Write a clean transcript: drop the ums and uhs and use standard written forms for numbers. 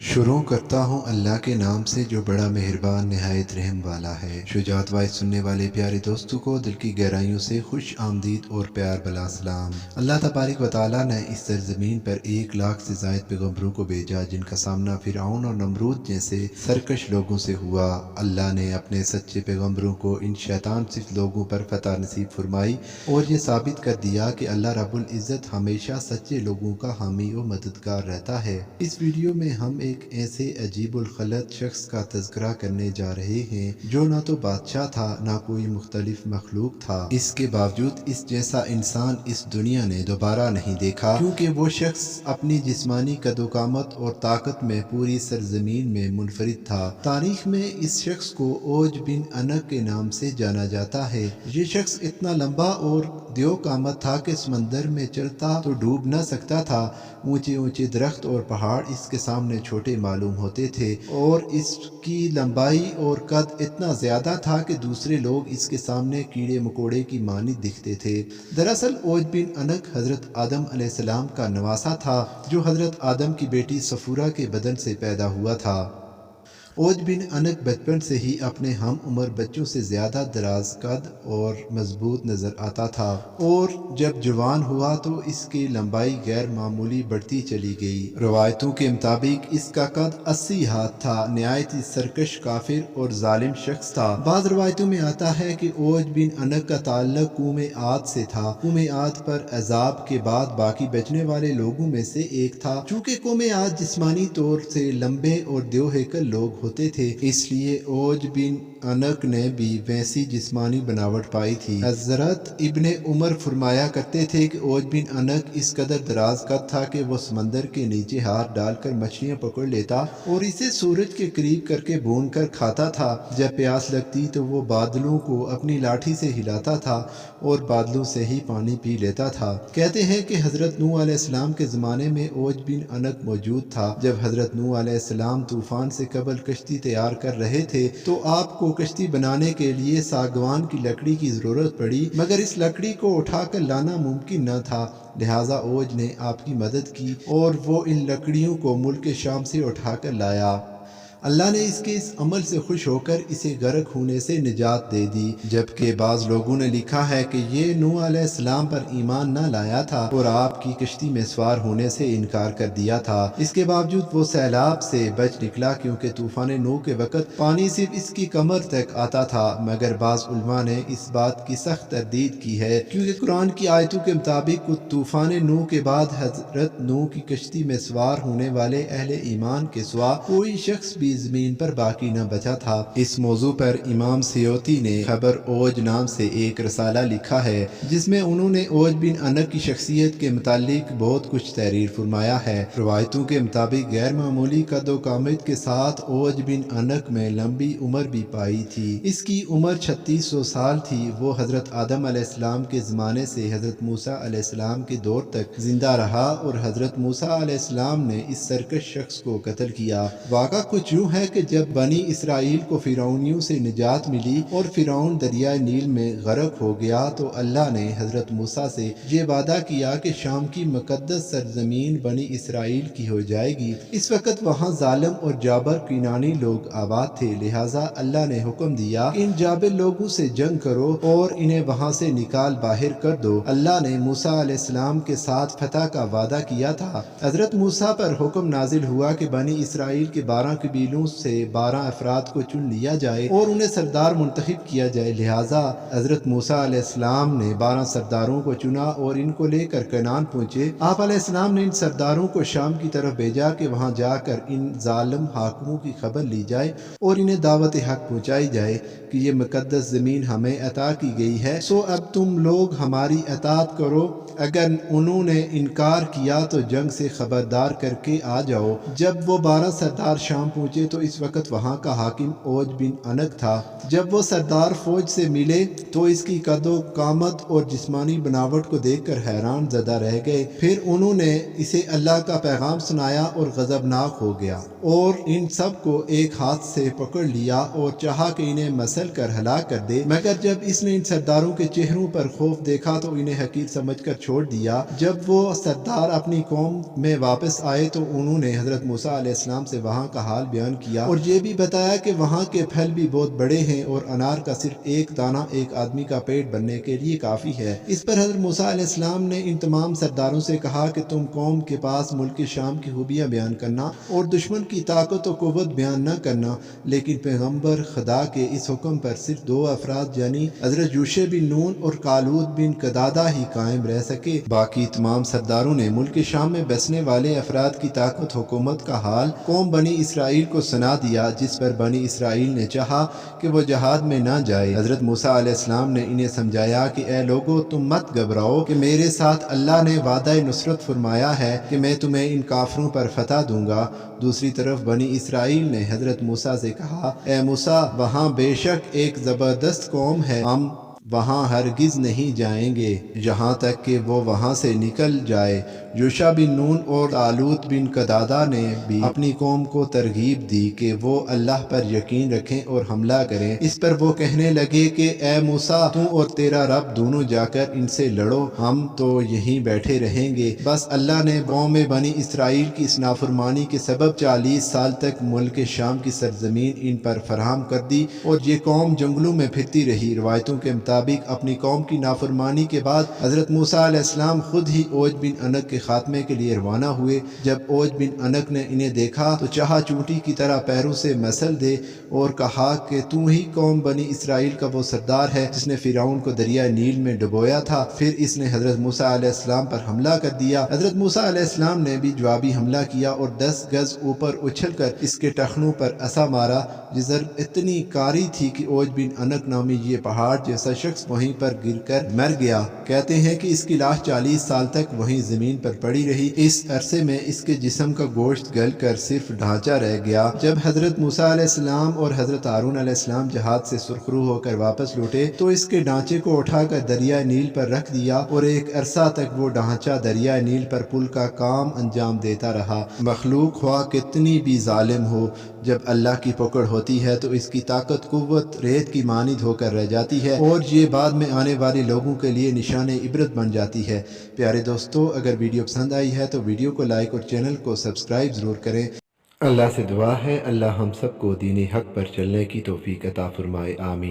शुरू करता हूँ अल्लाह के नाम से जो बड़ा मेहरबान नहायत रहम वाला है। शुजात वाइज सुनने वाले प्यारे दोस्तों को दिल की गहराइयों से खुश आमदीद और प्यार भला सलाम। अल्लाह तबारक व तआला ने इस सरजमीन पर 1 लाख से ज़ायद पैगम्बरों को भेजा, जिनका सामना फिरौन और नमरूद जैसे सरकश लोगों से हुआ। अल्लाह ने अपने सच्चे पैगम्बरों को इन शैतान सिर्फ लोगों पर फतह नसीब फरमाई और ये साबित कर दिया कि अल्लाह रब्बुल इज़्ज़त हमेशा सच्चे लोगों का हामी और मददगार रहता है। इस वीडियो में हम एक ऐसे अजीबुल खलत शख्स का तज़किरा करने जा रहे हैं जो ना तो बादशाह था ना कोई मुख्तलिफ मखलूक था। इसके बावजूद इस जैसा इंसान इस दुनिया ने दोबारा नहीं देखा, क्योंकि वो शख्स अपनी जिस्मानी कदोकामत और ताकत में पूरी सरजमीन में मुनफरिद था। तारीख में इस शख्स को ओज बिन अनक के नाम से जाना जाता है। ये शख्स इतना लंबा और दियो कामत था कि समंदर में चलता तो डूब न सकता था। ऊंचे ऊंचे दरख्त और पहाड़ इसके सामने छोटे मालूम होते थे और इसकी लंबाई और कद इतना ज़्यादा था कि दूसरे लोग इसके सामने कीड़े मकोड़े की मानी दिखते थे। दरअसल ओज बिन अनक हज़रत आदम अलैहिस्सलाम का नवासा था, जो हज़रत आदम की बेटी सफूरा के बदन से पैदा हुआ था। ओज बिन अनक बचपन से ही अपने हम उम्र बच्चों से ज़्यादा दराज कद और मजबूत नज़र आता था और जब जवान हुआ तो इसकी लंबाई गैर मामूली बढ़ती चली गई। रवायतों के मुताबिक इसका कद 80 हाथ था। नहायत ही सरकश, काफिर और जालिम शख्स था। बाज़ रवायतों में आता है कि ओज बिन अनक का ताल्लुक कौम आद से था। कौम आद पर अजाब के बाद बाकी बचने वाले लोगों में से एक था। चूँकि कौम आद जिस्मानी तौर से लंबे और देव हैकल लोग होते थे, इसलिए ओज बिन अनक ने भी वैसी जिस्मानी बनावट पाई थी। हजरत इब्ने उमर फरमाया करते थे कि ओज बिन अनक इस कदर दराज कद था कि वो समंदर के नीचे हाथ डालकर मछलियां पकड़ लेता और इसे सूरज के करीब करके भून कर खाता था। जब प्यास लगती तो वो बादलों को अपनी लाठी से हिलाता था और बादलों से ही पानी पी लेता था। कहते हैं कि हजरत नूह अलैहिस्सलाम के ज़माने में ओज बिन अनक मौजूद था। जब हजरत नूह अलैहिस्सलाम तूफान से कबल कश्ती तैयार कर रहे थे तो आपको कश्ती बनाने के लिए सागवान की लकड़ी की ज़रूरत पड़ी, मगर इस लकड़ी को उठाकर लाना मुमकिन न था। लिहाजा ओज ने आपकी मदद की और वो इन लकड़ियों को मुल्क शाम से उठाकर लाया। अल्लाह ने इसके इस अमल से खुश होकर इसे गर्क होने से निजात दे दी। जबकि बाज़ लोगों ने लिखा है कि ये नूह अलैहिस्सलाम पर ईमान न लाया था और आपकी कश्ती में सवार होने से इनकार कर दिया था। इसके बावजूद वो सैलाब से बच निकला, क्योंकि तूफान नूह के वक़्त पानी सिर्फ इसकी कमर तक आता था। मगर बाज़ उलमा ने इस बात की सख्त तरदीद की है, क्योंकि कुरान की आयतों के मुताबिक तूफान नूह के बाद हजरत नूह की कश्ती में सवार होने वाले अहले ईमान के सिवा कोई शख्स भी ज़मीन पर बाकी न बचा था। इस मौजू पर इमाम सियोती ने खबर ओज नाम से एक रसाला लिखा है, जिसमें उन्होंने ओज बिन अनक की शख्सियत के मुतालिक बहुत कुछ तहरीर फरमाया है। रवायतों के मुताबिक गैर मामूली कदो कामत के साथ ओज बिन अनक में लंबी उम्र भी पाई थी। इसकी उम्र 3600 साल थी। वो हजरत आदम अलैहिस्सलाम के ज़माने से हजरत मूसा अलैहिस्सलाम के दौर तक जिंदा रहा और हजरत मूसा अलैहिस्सलाम ने इस सरकश शख्स को कत्ल किया। वाक़ा कुछ यूँ है कि जब बनी इसराइल को फिरौनियों से निजात मिली और फिरौन दरिया नील में गर्क हो गया तो अल्लाह ने हजरत मूसा से ये वादा किया कि शाम की मुकद्दस सरजमीन बनी इसराइल की हो जाएगी। इस वक्त वहाँ जालिम और जाबर किनानी लोग आबाद थे। लिहाजा अल्लाह ने हुक्म दिया कि इन जाबिर लोगों से जंग करो और इन्हें वहाँ से निकाल बाहर कर दो। अल्लाह ने मूसा अलैहिस्सलाम के साथ फतह का वादा किया था। हजरत मूसा पर हुक्म नाजिल हुआ कि बनी इसराइल के 12 कबीलों से 12 अफराद को चुन लिया जाए और उन्हें सरदार मुंतखब किया जाए। लिहाजा हजरत मूसा अलैहिस्सलाम ने 12 सरदारों को चुना और इनको लेकर कनान पहुंचे। आप अलैहिस्सलाम ने इन सरदारों को शाम की तरफ भेजा कि वहां जाकर इन जालिम हाकिमों की खबर ली जाए और इन्हें दावत हक पहुंचाई जाए कि ये मुकद्दस ज़मीन हमें अता की गई है, सो अब तुम लोग हमारी अतात करो। अगर उन्होंने इनकार किया तो जंग से खबरदार करके आ जाओ। जब वो 12 सरदार शाम पहुंचे پہنچے تو اس وقت وہاں کا حاکم اوج بن انق تھا۔ جب وہ سردار فوج سے ملے تو اس کی قد و قامت اور جسمانی بناوٹ کو دیکھ کر حیران زدہ رہ گئے۔ پھر انہوں نے اسے اللہ کا پیغام سنایا اور غضبناک ہو گیا اور ان سب کو ایک ہاتھ سے پکڑ لیا اور چاہا کہ انہیں مسل کر ہلاک کر دے، مگر جب اس نے ان سرداروں کے چہروں پر خوف دیکھا تو انہیں حقیر سمجھ کر چھوڑ دیا۔ جب وہ سردار اپنی قوم میں واپس آئے تو انہوں نے حضرت موسیٰ علیہ السلام سے وہاں کا حال بیان کیا اور یہ بھی بتایا کہ وہاں کے پھل بھی بہت بڑے ہیں اور انار کا صرف ایک دانہ ایک آدمی کا پیٹ بھرنے کے لیے کافی ہے۔ اس پر حضرت موسیٰ علیہ السلام نے ان تمام سرداروں سے کہا کہ تم قوم کے پاس ملک شام کی خوبیاں بیان کرنا اور دشمن کی طاقت و قوت بیان نہ کرنا، لیکن پیغمبر خدا کے اس حکم پر صرف 2 افراد یعنی حضرت یوشع بن نون اور کالود بن قدادہ ہی قائم رہ سکے۔ باقی تمام سرداروں نے ملک شام میں بسنے والے افراد کی طاقت حکومت کا حال قوم بنی اسرائیل کو سنا دیا، جس پر بنی اسرائیل نے چاہا کہ وہ جہاد میں نہ جائے۔ حضرت موسیٰ علیہ السلام نے انہیں سمجھایا کہ اے لوگو، تم مت گھبراؤ کہ میرے ساتھ اللہ نے وعدہ نصرت فرمایا ہے کہ میں تمہیں ان کافروں پر فتح دوں گا۔ دوسری طرف بنی اسرائیل نے حضرت موسیٰ سے کہا، اے موسیٰ، وہاں بے شک ایک زبردست قوم ہے، ہم وہاں ہرگز نہیں جائیں گے یہاں تک کہ وہ وہاں سے نکل جائے۔ یوشع بن نون اور طالوت بن قدادہ نے بھی اپنی قوم کو ترغیب دی کہ وہ اللہ پر یقین رکھیں اور حملہ کریں۔ اس پر وہ کہنے لگے کہ اے موسیٰ، تو اور تیرا رب دونوں جا کر ان سے لڑو، ہم تو یہیں بیٹھے رہیں گے۔ بس اللہ نے قوم بنی اسرائیل کی اس نافرمانی کے سبب 40 سال تک ملک شام کی سرزمین ان پر فراہم کر دی اور یہ قوم جنگلوں میں پھرتی رہی۔ روایتوں کے مطابق اپنی قوم کی نافرمانی کے بعد حضرت موسیٰ علیہ السلام خود ہی اوج بن انق کے خاتمے کے لیے روانہ ہوئے۔ جب اوج بن انق نے انہیں دیکھا تو چاہا چونٹی کی طرح پیروں سے مسل دے اور کہا کہ تو ہی قوم بنی اسرائیل کا وہ سردار ہے جس نے فرعون کو دریائے نیل میں ڈبویا تھا۔ پھر اس نے حضرت موسیٰ علیہ السلام پر حملہ کر دیا۔ حضرت موسیٰ علیہ السلام نے بھی جوابی حملہ کیا اور 10 گز اوپر اچھل کر اس کے ٹخنوں پر عصا مارا۔ یہ ضرب اتنی کاری تھی کہ اوج بن انق نامی یہ پہاڑ جیسا شخص وہیں پر گر کر مر گیا۔ کہتے ہیں کہ اس کی لاش 40 سال تک وہیں زمین پر پڑی رہی۔ اس عرصے میں اس کے جسم کا گوشت گل کر صرف ڈھانچہ رہ گیا۔ جب حضرت موسیٰ علیہ السلام اور حضرت ہارون علیہ السلام جہاد سے سرخرو ہو کر واپس لوٹے تو اس کے ڈھانچے کو اٹھا کر دریائے نیل پر رکھ دیا اور ایک عرصہ تک وہ ڈھانچہ دریائے نیل پر پل کا کام انجام دیتا رہا۔ مخلوق خواہ کتنی بھی ظالم ہو، جب اللہ کی پکڑ ہوتی ہے تو اس کی طاقت قوت ریت کی مانند ہو کر رہ جاتی ہے اور یہ بعد میں آنے والے لوگوں کے لیے نشان عبرت بن جاتی ہے۔ پیارے دوستو، اگر ویڈیو پسند آئی ہے تو ویڈیو کو لائک اور چینل کو سبسکرائب ضرور کریں۔ اللہ سے دعا ہے اللہ ہم سب کو دین حق پر چلنے کی توفیق عطا فرمائے، آمین۔